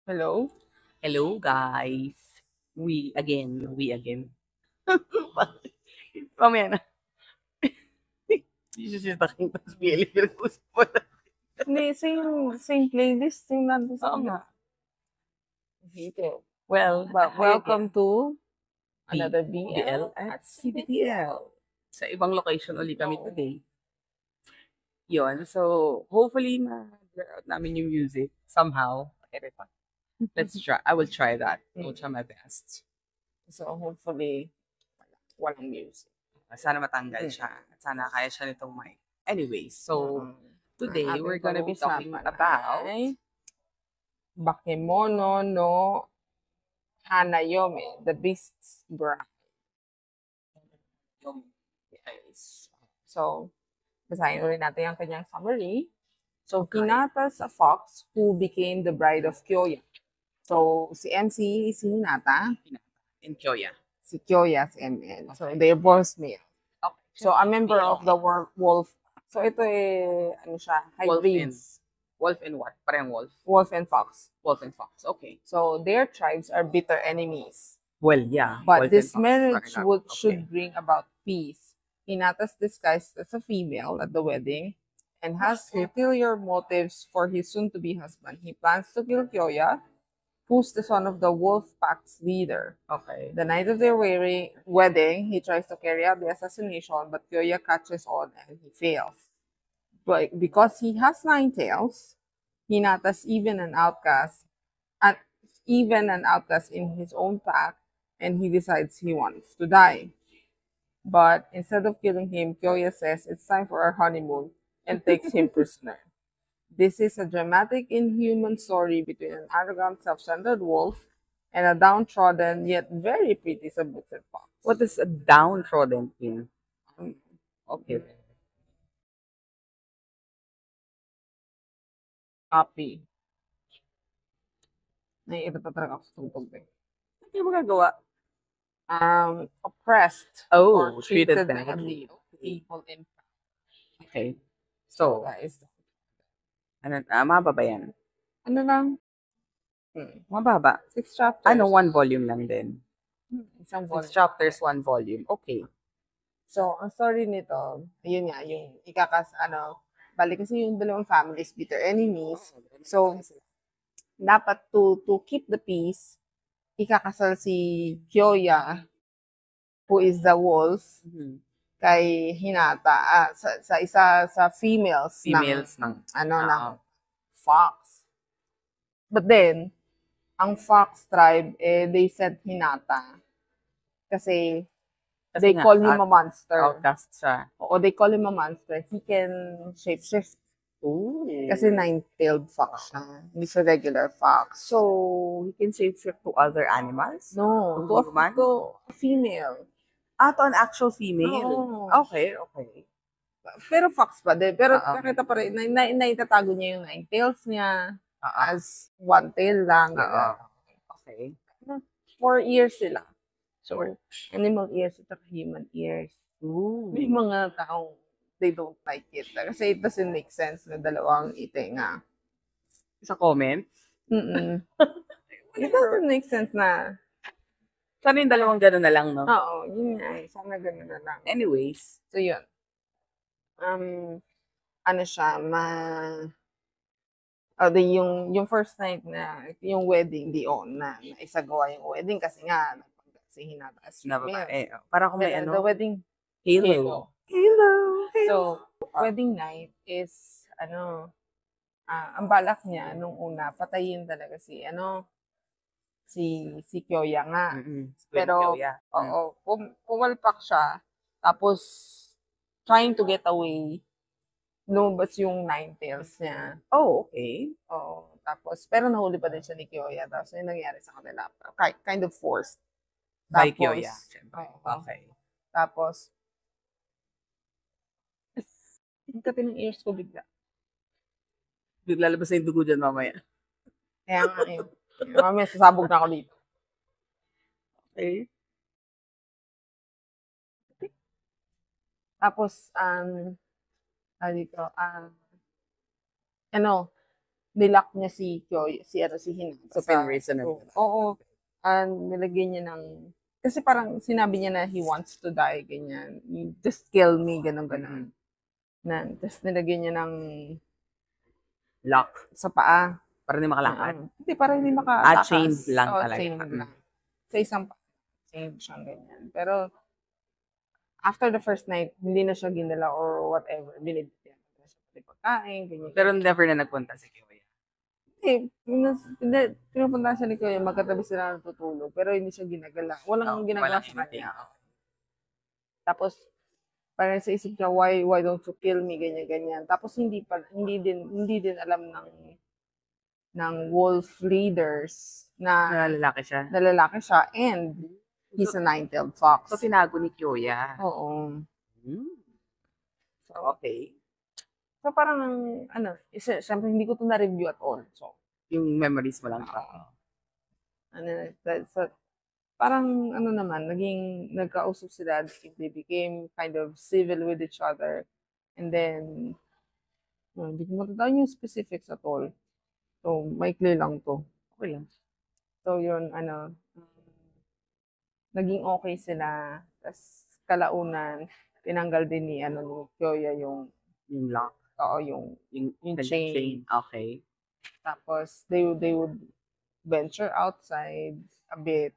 Hello? Hello, guys. We again. Mamaya na. Jesus is talking to PLE. Pinag-usap mo na. Hindi, same playlist yung nandun sa Oo nga. video. Well, But welcome to another BL BL at CBTL. Sa ibang location uli kami today. Yun. So, hopefully, ma-blur out namin yung music somehow. Ere pa. Let's try. I will try that. I'll try my best. So hopefully, walang music. Sana matanggal siya. At sana kaya siya nitong mic. Anyway, so today we're gonna be talking about Bakemono no Hanayome, the Beast's Bride. Yes. So, basahin ulit natin ang kanyang summary. So, Hinata's a fox who became the bride of Kyoya. So, si MC, si Hinata. in Kyoya. Si Kyoya, si ML. So, they're both male. Okay. So, a member of the wolf. So, ito ano siya, hybrids. Wolf and what? Parang wolf. Wolf and fox. Wolf and fox. Okay. So, their tribes are bitter enemies. Well, yeah. But this marriage should bring about peace. Hinata's disguised as a female at the wedding and has ulterior motives for his soon-to-be husband. He plans to kill Kyoya, who's the son of the wolf pack's leader. Okay. The night of their wedding, he tries to carry out the assassination, but Kyoya catches on and he fails. But because he has 9 tails, Hinata's even an outcast in his own pack, and he decides he wants to die. But instead of killing him, Kyoya says it's time for our honeymoon and takes him prisoner. This is a dramatic, inhuman story between an arrogant, self-centered wolf and a downtrodden yet very pretty submissive fox. What does a downtrodden mean? Okay. Happy. Naiirita talaga ako sa tugtog eh. Ano yung magagawa? Oppressed. Oh, or treated badly. People in Okay. So, guys, mababa yan. ano lang? Mababa. 6 chapters. Ano, 1 volume lang din. Isang 6 chapters, 1 volume. Okay. So, ang story nito, yun nga, yung balik kasi yung dalawang families, bitter enemies. So, dapat to keep the peace, ikakasal si Kyoya, who is the wolf, kay Hinata, sa females ng ng fox. But then, ang fox tribe, they said Hinata. Kasi they call him a monster. Outcast siya. Oo, they call him a monster. He can shapeshift. Ooh. Kasi 9-tailed fox siya. Hindi siya regular fox. So, he can shapeshift to other animals? No, to a female. To an actual female? Oo. Okay. Pero fox pa din. Pero nakita pa rin, naitatago niya yung 9 tails niya as 1 tail lang. Okay. 4 ears sila. So, animal ears at human ears. Ooh. May mga taong they don't like it. Kasi it doesn't make sense na dalawang itenga. Sa comments? It doesn't make sense na sana yung dalawang gano'n na lang, no? Oo, yun nga eh. Sana gano'n na lang. Anyways. So, yun. Ano siya, yung first night na, yung wedding, na isagawa yung wedding kasi nga, si Hinata as para kung may the wedding, Halo. So, wedding night is, ang balak niya, nung una, patayin talaga si Kyoya nga. Pero, pumalpak siya, tapos, trying to get away, lumabas yung 9 tails niya. Oh, okay. Oo. Tapos, pero nahuli pa din siya ni Kyoya. Tapos, yung nangyari sa kanila, kind of forced. By Kyoya. Okay. Tapos, yung kapi ng ears ko bigla. Lalabas na yung dugo dyan mamaya. Kaya nga yun. Mamaya sasabog na ako dito. Okay. Tapos, nilock niya si Kyoya, si Hinata So, pinraise na. Oo. And nilagyan niya ng, kasi parang sinabi niya na he wants to die, ganyan. Just kill me, ganun. Tapos nilagyan niya ng Lock. sa paa. Para hindi makalakad. Hindi, para hindi makatakas. Chained lang talaga. Chained lang. Sa isang paa. Chained siyang ganyan. Pero, after the first night, hindi na siya ginala or whatever. Binibigyan na siya pati pagkain, ganyan. Pero never na nagpunta si Kyoya. Pinupunta siya ni Kuya, magkatabi sila natutulog, pero hindi siya ginagala. Walang ginagawa sa kanya. Tapos, parang sa isip niya, why don't you kill me, ganyan. Tapos, hindi din alam ng wolf leaders na lalaki siya, and he's a nine-tailed fox. So, tinago ni Kyoya. Oo. So, okay. So, parang, siyempre, hindi ko ito na-review at all. So, yung memories mo lang. Parang, naman, nagkausap sila, they became kind of civil with each other. And then, hindi ko matatawin yung specifics at all. So, maikli lang to. Okay lang. So, yun, naging okay sila. Tapos, kalaunan, tinanggal din ni Kyoya yung lock. Oo, yung chain. Okay. Tapos, they would venture outside a bit.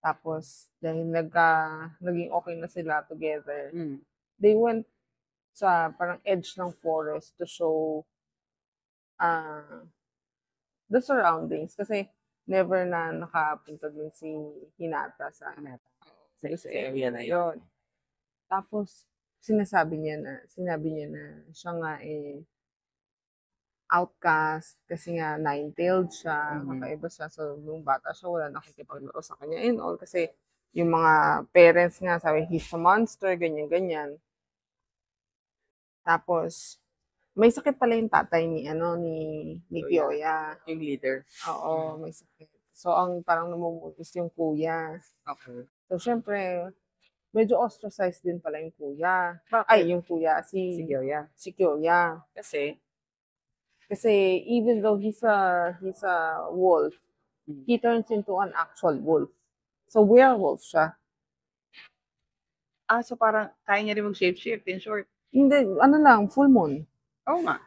Tapos, dahil naging okay na sila together, they went sa parang edge ng forest to show the surroundings. Kasi, never na nakapunta din si Hinata sa area na yun. Tapos, sinabi niya na siya nga outcast kasi nga nine-tailed siya, kakaiba siya. So, nung bata siya, wala nakikipaglaro sa kanya and all. Kasi, yung mga parents nga, sabi, he's a monster, ganyan. Tapos, may sakit pala yung tatay ni Kyoya. Yung leader. Oo, may sakit. So, ang parang namumutis yung kuya. Okay. So, syempre, medyo ostracized din pala yung kuya. Yung kuya, si Kyoya. Kasi even though he's a wolf, he turns into an actual wolf. So, werewolf siya. So parang kaya niya rin mag-shape-shift in short. Hindi, full moon. Oo nga.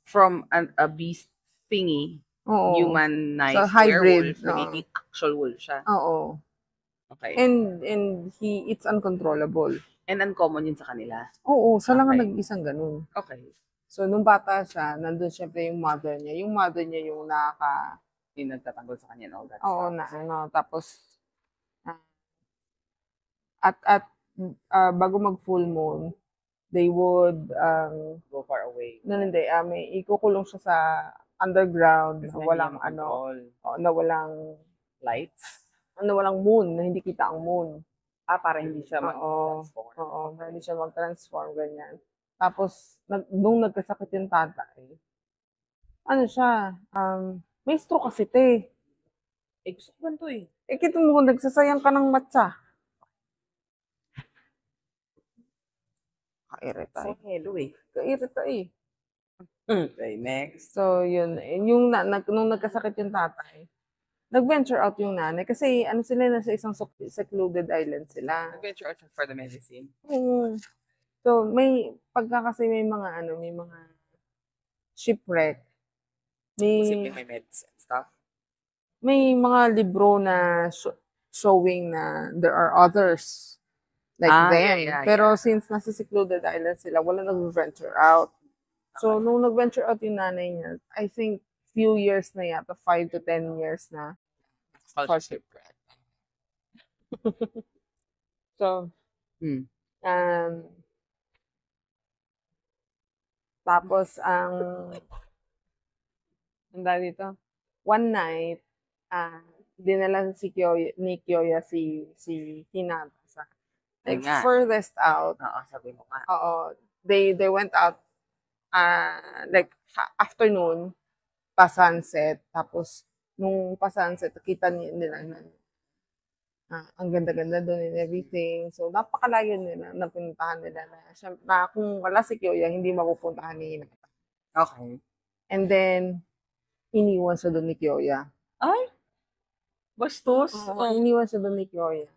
From a beast thingy, human-ized so, hybrid, werewolf, nagiging actual wolf siya. Oo. Okay. And it's uncontrollable. And uncommon yun sa kanila. Oo, siya lang ang nag-isang ganun. Okay. So, nung bata siya, nandun syempre yung mother niya. Yung mother niya yung yung nagtatanggol sa kanya and all that stuff. Oo, tapos, bago mag full moon, they would go far away. Hindi, may ikukulong siya sa underground na walang na walang lights, na walang moon, na hindi kita ang moon. Para hindi siya mag-transform. Oo, para hindi siya mag-transform, ganyan. Tapos, nung nagkasakit yung tatay, may stroke kasi gusto ko ganito kita mo, nagsasayang ka ng matcha. Kairita So, hello Kairita Okay, next. So, yun. Nung nagkasakit yung tatay, nag-venture out yung nanay. Kasi, sila na sa isang secluded island sila. Nag-venture out for the medicine. So, may mga shipwreck. May meds and stuff. May mga libro na showing na there are others like them. Pero since nasa secluded island sila, wala nag-venture out. So, nung nag-venture out yung nanay niya, I think few years na yata, 5 to 10 years na. Shipwreck. So, tapos, dito, one night, dinala ni Kyoya si Hinata sa furthest out. Sabi mo nga. Oo. They went out like afternoon, pa-sunset. Tapos, nung pa-sunset, kita nila na ang ganda-ganda doon and everything. So, napakalayo nila na pinuntahan nila na kung wala si Kyoya, hindi mapupuntahan ni Hinata. Okay. And then, iniwan siya doon ni Kyoya. Ay, bastos. Oo, iniwan siya doon ni Kyoya.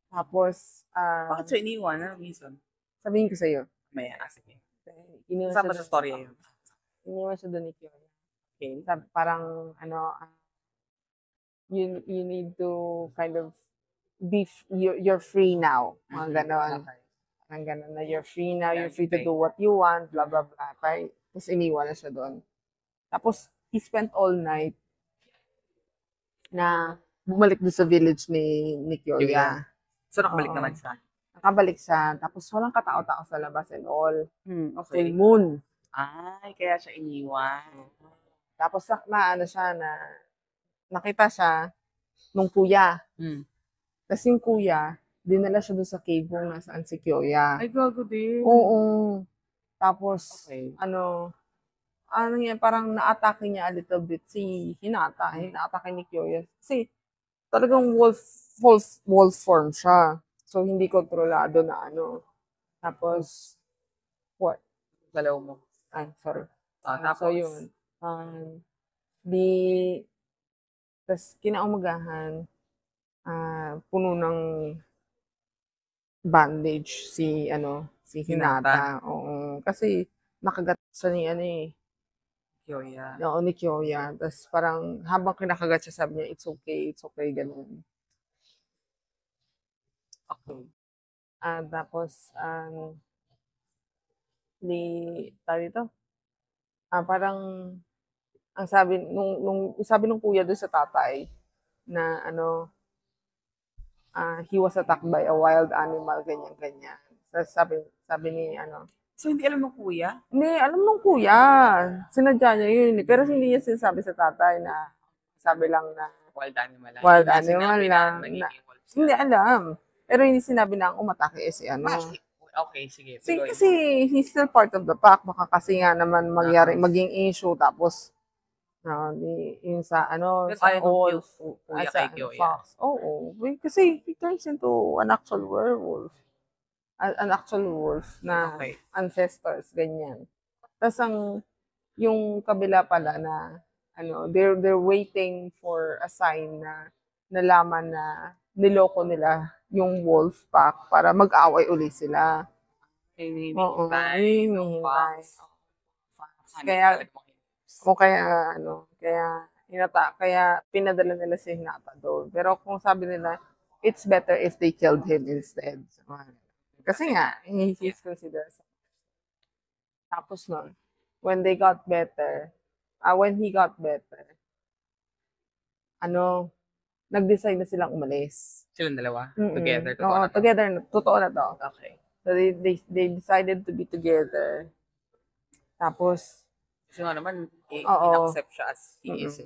Tapos, Bakit siya iniwan? Ano reason? sabihin ko sa'yo, May sige. iniwan Saan siya ba sa storya yun? iniwan siya doon ni Kyoya. Okay. Parang, you need to kind of you're free now. Mga ganon. Okay. Parang ganon na you're free now, you're Yeah, free to okay. do what you want, blah, blah, blah. Tapos iniwan na siya doon. Tapos, he spent all night na bumalik doon sa village ni Kyoya. So, nakabalik Oo. naman siya. Nakabalik siya. Tapos, walang katao-tao sa labas and all. Okay. Full moon. Ay, kaya siya iniwan. Tapos, nakita siya nung kuya. Tapos yung kuya, dinala siya doon sa cave kung nasaan si Kyoya. Ay, gago din. Oo. Tapos, Okay. yan, parang na-atake niya a little bit si Hinata. Hina-atake ni Kyoya. Kasi, talagang wolf form siya. So, hindi kontrolado na Tapos, what? Galaw mo. Ay, sorry. Tapos? So, yun. Tas kinaumagahan, puno ng bandage si Hinata. Oo. Kasi, nakagat siya ni Kyoya. ni Kyoya. Tas parang, habang kinakagat siya, sabi niya, it's okay, ganun. Okay. Tapos, parang, ang sabi nung kuya doon sa tatay, na he was attacked by a wild animal, ganyan. So, sabi ni So, hindi alam ng kuya? hindi, alam nung kuya. Sinadya niya yun. Pero hindi niya sinasabi sa tatay na, sabi lang na, Wild animal lang. Wild Hindi animal sinabi lang. Na nagiging wolf sila. Hindi alam. Pero hindi sinabi na ang umatake si Bakit? Okay, sige. Kasi he's still part of the pack. Baka kasi nga naman maging issue. Tapos, yung sa Pero sa ayaw ng wolf. kuya sa kay Kyoya. fox. Oo. Kasi he turns into an actual werewolf. An actual wolf na Okay. ancestors, ganyan. Tapos yung kabila pala na, they're waiting for a sign na nalaman na niloko nila yung wolf pack para mag-away uli sila. Oo, hinihintay. Kaya pinadala nila si Hinata doon. Pero kung sabi nila, it's better if they killed him instead. Kasi nga, he's considered. Tapos nun, when he got better, nag-decide na silang umalis. Silang dalawa? Mm-mm. Together? Oo, together. Totoo na to. Okay. So, they decided to be together. Tapos, Kasi nga naman, Oo. in-accept siya as he is.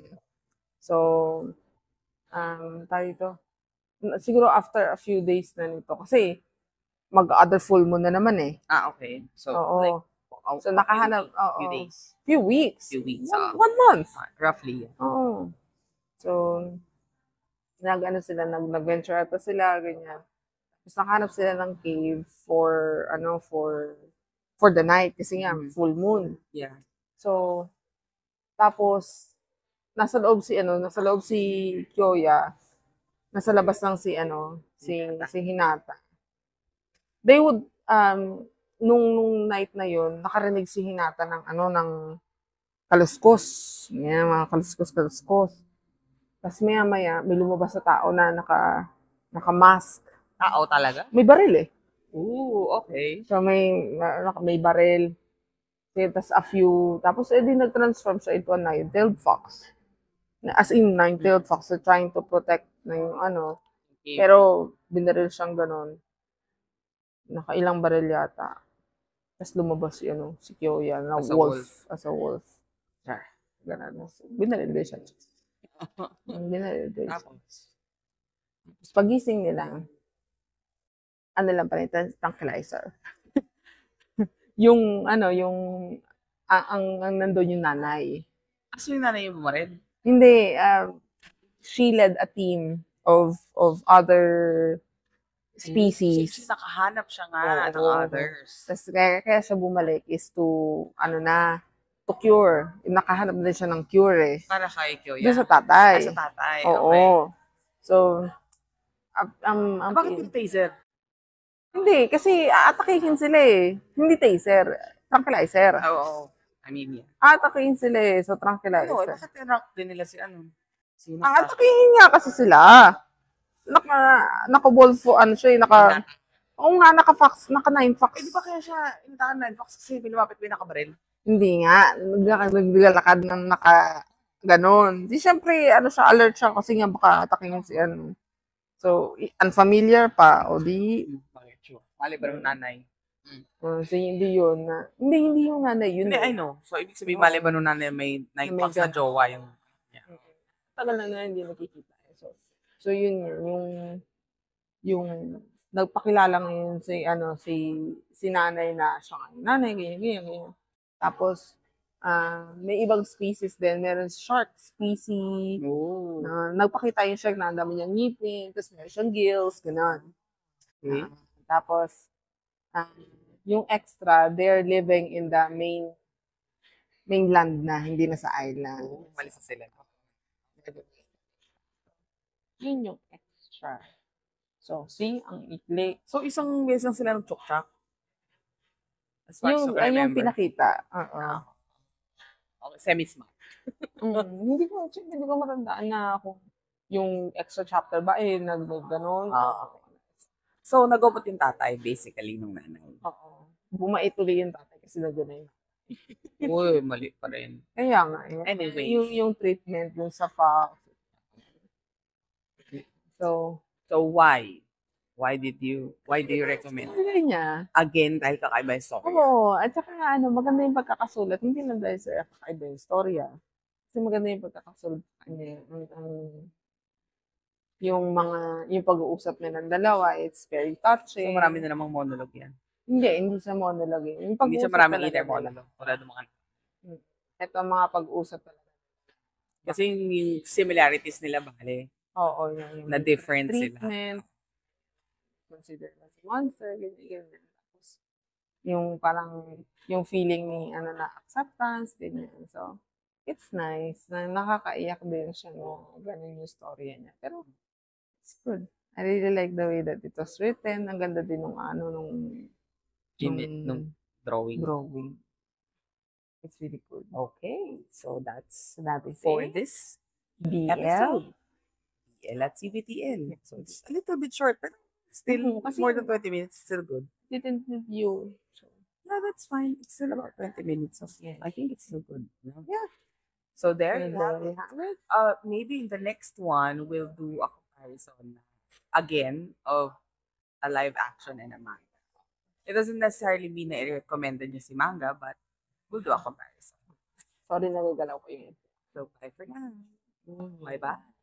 so, tayo ito. Siguro after a few days na nito. Kasi, mag-other full moon na naman eh. Okay. So, Oo. So, nakahanap, few days. Few weeks. Few weeks. 1 month. Roughly. Oo. So, nag-venture out sila, ganyan. Tapos nakahanap sila ng cave for the night. Kasi nga, full moon. Yeah. So, tapos, nasa loob si Kyoya. Nasa labas lang si Hinata. They would, nung night na yun, nakarinig si Hinata ng kaluskos. Yan, mga kaluskos. Tapos maya-maya, may lumabas sa tao na naka-mask. Tao talaga? May baril eh. Ooh, okay. So may baril. Tapos di nag-transform siya into a nine-tailed fox. As in, nine-tailed fox. So trying to protect na yung Okay. Pero binaril siyang ganon. Nakailang baril yata. Tapos lumabas si Kyoya na As a as a wolf. Ganon. Binaril din siya. Binaril din siya. Tapos, Pagising nila, lang pa rin, tranquilizer. ang nandun yung nanay. so yung nanay yung bumaril? Hindi, she led a team of other species. So, nakahanap siya nga ng Oo. others. Tapos kaya siya bumalik is to, to cure. Nakahanap din siya ng cure eh. Para kay Kyoya. Doon sa tatay. Sa tatay. Oo. Okay. So, ang Bakit yung taser? hindi, kasi aatakihin sila eh. Hindi taser. Tranquilizer. Oo. I mean, yeah. Aatakihin sila eh. So, Ano, tranquilizer. bakit tinrock din nila si ano? Sino Ang atakihin nga kasi sila. Naka-wolfo, ano siya eh, oo nga, naka-fax, naka-9 fax. Eh, di ba kaya siya, initakan na, Fox kasi lumapit may nakabaril? Hindi nga, naglalakad ng ganon. Di syempre, ano siya, alert siya kasi nga baka atakihin si ano. So, unfamiliar pa, o di, Bakit siya? Mali ba ng nanay? so, hindi yun na, hindi yung nanay yun. Hindi, eh. I know. So, ibig sabihin, mali ba nung nanay may May Fox na ganun. jowa yung... Yeah. Tagal na hindi nakikita. So yun yung nagpakilala ngayon si nanay na siya nanay, ganyan. Tapos, may ibang species din. Meron shark species. Oh. Nagpakita yung shark na ang dami niyang ngipin, tapos meron siyang gills, gano'n. Okay. Tapos, yung extra, they're living in the mainland na, hindi na sa island. Umalis na sila. Yun yung extra. So, see, ang ikli. So, isang beses lang sila ng chok-chak? As far as Yung, I yung remember. pinakita. Okay, semi-smart. Hindi ko matandaan na kung yung extra chapter ba ganon. So, nagupot yung tatay, basically, nung nanay. Oo. Bumait tuloy yung tatay kasi nagano yun. Uy, mali pa rin. Kaya nga. Anyway. Yung treatment, yung sa fa. So why? Why do you recommend? ano niya? Again, dahil kakaiba yung story. Oo. At saka maganda yung pagkakasulat. Hindi lang dahil sa kakaiba yung storya. Kasi maganda yung pagkakasulat sa kanya. Yung pag-uusap nilang dalawa, it's very touching. So, marami na namang monologue yan. Hindi siya monologue. Yung Hindi siya pag-uusap maraming talaga inner nila. monologue. Wala mga Ito ang mga pag-uusap talaga. Kasi yung similarities nila, bale, Oo, yung na different sila. treatment. Consider as monster, ganyan. Tapos, yung parang, yung feeling ni, na acceptance, ganyan. So, it's nice. Nakakaiyak din siya, no? Ganun yung story niya. Pero, it's good. I really like the way that it was written. Ang ganda din nung Nung drawing. It's really good. Okay. So, that's is for it. this BL. episode. BL at CBTL. So, it's a little bit short, but still, Kasi more than 20 minutes, still good. Didn't review. So, Yeah, that's fine. It's still about 20 minutes. So, Yes. I think it's still good. No? Yeah. So, there you there have we it. have it. Maybe in the next one, we'll do a comparison again of a live action and a manga. It doesn't necessarily mean na i-recommended niyo si manga, but we'll do a comparison. Sorry, nagagalaw ko yun. So, bye for now. Bye-bye.